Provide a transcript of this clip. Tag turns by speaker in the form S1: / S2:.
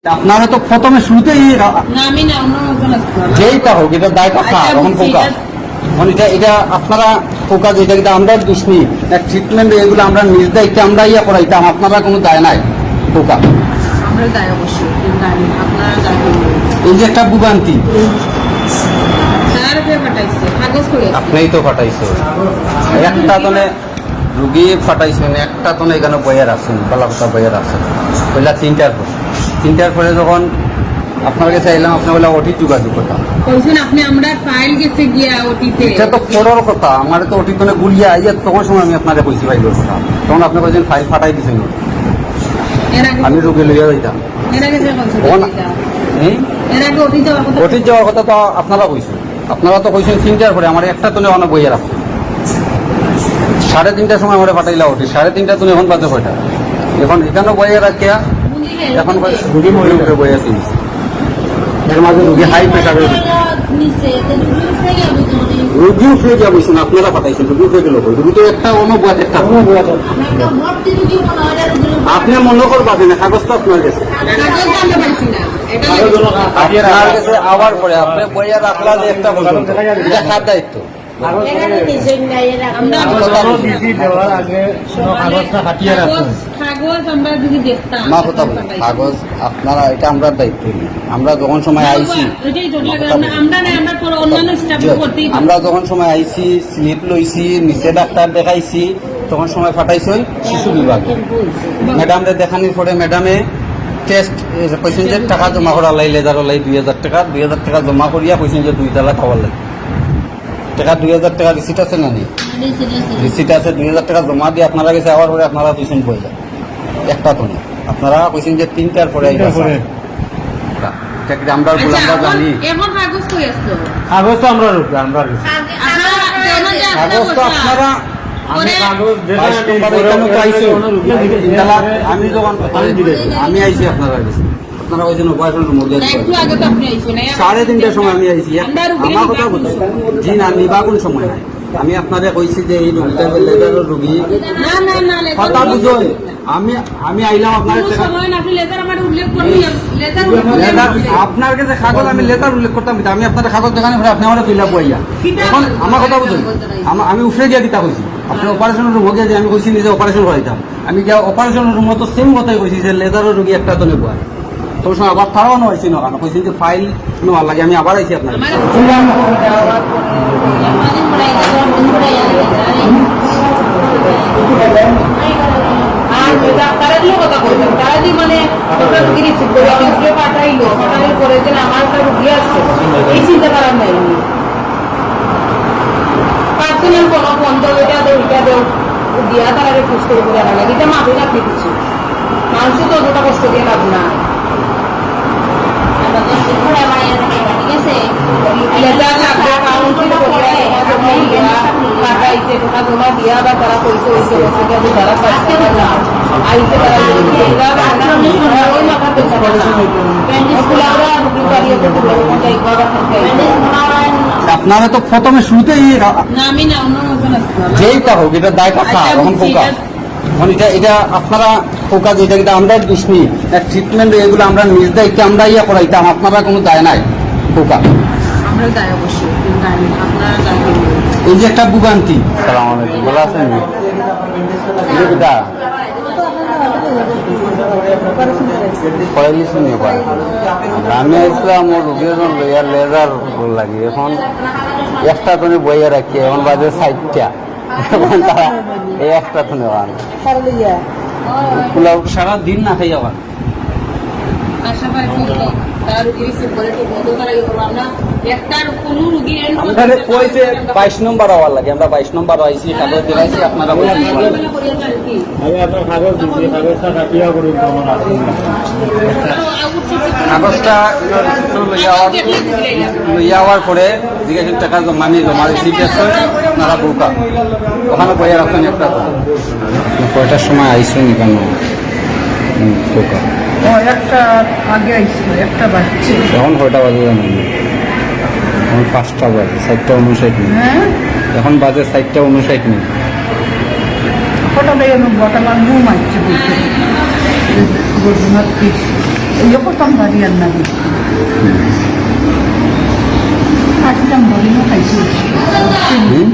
S1: আপনারা তো প্রথমে শুরুতেই যেইটা হোক এটা দায় কথা তখন পোকা এটা আপনারা পোকা যেটা কিন্তু আমরা দুষ্মি এক ট্রিটমেন্ট এগুলো আমরা নিজ দায়িত্বে আমরা ইয়া করাইতাম আপনারা কোনো দায় নাই পোকা এই যে একটা ভোগান্তি আপনিই তো ফাটাইছো একটা তনে রুগী ফাটাইছেন একটা তনে এখানে বইয়ার আছেন বালাপোতা বইয়ার আছেন পয়লা তিনটার পরে যখন আপনার কাছে এলাম আপনি বলে ওটি যোগাযোগ করতাম এটা তো পরের কথা আমার তো ওটি তনে গুলিয়া আইয়া তখন সময় আমি আপনাকে কইছি ফাইলের কথা তখন আপনি কইছেন ফাইল ফাটাই দিছেন আমি রুগী লইয়া যাইতাম ওটি যাওয়ার কথা তো আপনারা কইছেন আপনারা তো কইছেন তিনটার পরে আমার একটা তনে অনেক বইয়ার আছে 3:30টার সময় আমরা পাঠাইলা ওটি 3:30টা তুমি এখন বাজে কয়টা এখন এখানে বইয়া রাখিয়া এখন রুগী মরে উঠে বইয়া কিনছে এর মাঝে রুগী হাই প্রেশারে রুগী উঠে গিয়া বলছেন আপনারা পাঠাইছেন রুগী উঠে গেল রুগী তো একটা অনুবাদ একটা আপনি মনে করবেন না কাগজ তো আপনার কাছে আপনার কাছে আবার পরে আপনি বইয়া রাখলা যে একটা এটা খাত দায়িত্ব কাগজ আপনারা এটা আমরা দায়িত্ব আমরা যখন সময় আইসি আমরা যখন সময় আইসি স্লিপ লইছি নিচে ডাক্তার দেখাইছি তখন সময় ফাটাইছি শিশু বিভাগে ম্যাডামরে দেখানির পরে ম্যাডামে টেস্ট কইছেন যে টাকা জমা করা লাই লেজার লাই 2,000 টাকা জমা করিয়া কইছেন যে 2 তালা খাওয়ার লাগে টাকা 2,000 টাকা রিসিট আছে না নি রিসিট আছে 2,000 টাকা জমা দিয়ে আপনারা কাছে আবার পরে আপনারা কইছেন পয়সা একটা তো না আপনারা কইছেন যে 3টার পরে আমরা জানি কাগজ তো আমরা কাগজ তো আপনারা আমি আইছি আপনারা আপনারা ওই জন্য সাড়ে 3টার সময় আমি আইছি আমার কথা বলছি জি না নিবা কোন সময় নাই আমি আপনারে কইছি যে এই রোগীটা লেজারের রোগী কথা বুঝুন আমি আইলাম আপনার কাছে কাগজ আমি লেটার উল্লেখ করতাম আমি আপনার কাগজ দেখানি পরে আপনি আমার ফিল আপ হইয়া এখন আমার কথা বুঝুন আমি উঠে গিয়া দিতা কইছি আপনার অপারেশনের রুম গিয়ে যে আমি কইছি নিজে অপারেশন করাইতাম আমি গিয়া অপারেশনের রুম তো সেম কথাই কইছি যে লেজারের রোগী একটা তো নেবো তোর সময় আবার তারাও নয়ছি না কেন কইছি যে ফাইল নেওয়ার লাগে আমি আবার আইছি আপনার
S2: মানুষ তো অতটা কষ্ট দিয়ে লাভ না
S1: আপনারা তো প্রথমে শুরুতেই যেইটা হোক এটা দায় কথা তখন পোকা এটা আপনারা পোকা যেটা কিন্তু আমরা দুষ্মি এক ট্রিটমেন্ট এগুলো আমরা নিজ দায়িত্বে আমরা ইয়া করাইতাম আপনারা কোনো দায় নাই পোকা এই যে একটা ভোগান্তি সালাম আলাইকুম ভালো আছেন আমি আসলাম ও রুগীর লেজার লাগে এখন একটা তো বইয়া রাখি এখন বাজে 60টা এখন তারা এই একটা তো নেওয়া সারা দিন না খাই আবার কইছে 22 নম্বর আওয়ার লাগে আমরা 22 নম্বর আইছি কাগজ দিলাইছি আপনারা কাগজটা লইয়া আওয়ার পরে জিজ্ঞাসা টাকা জমা নিয়ে জমা রিসিপ্ট আছে আপনারা বোকা ওখানে বইয়া রাখছেন একটা কয়টার সময় আইসেন কেন বোকা
S2: একটা আগে আইছিল একটা বাচ্চা
S1: এখন কয়টা বাজে জানেন এখন 5টা বাজে 4:59 এখন বাজে 4:59
S2: ফটো বেরোনো বটা ঘুম আসছে বলতে এই প্রথম বাড়ি আর না গেছি খাইছিলাম বলিও খাইছি
S1: হুম